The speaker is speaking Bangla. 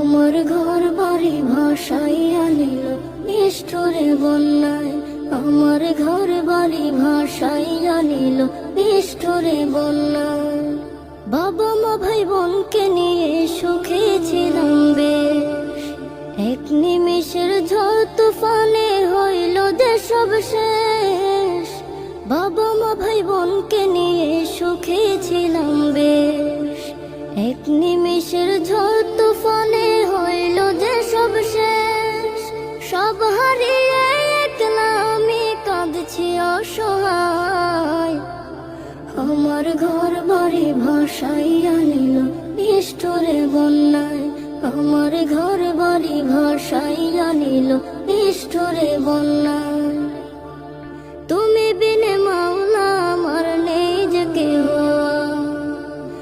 আমার ঘর বাড়ি ভাসাইয়া নিল নিষ্ঠুরে বন্যায়। আমার ঘর বাড়ি ভাসাইয়া নিল নিষ্ঠুরে বন্যায়। বাবা মা ভাই বোনকে নিয়ে সুখে ছিলাম বেশ, এক নিমিষের ঝড় তুফানে হইল দেশ সব শেষ। বাবা মা ভাই বোনকে নিয়ে সুখে ছিলাম বেশ, এক নিমিষের ঝড় তুফানে হইল যে সব শেষ। সব হারিয়ে একলা আমি কাঁদছি অসহায়। আমার ঘর বাড়ি ভাসাইয়া নিল নিষ্ঠুরে বন্যায়। আমার ঘর বাড়ি ভাসাইয়া নিল নিষ্ঠুরে বন্যায়।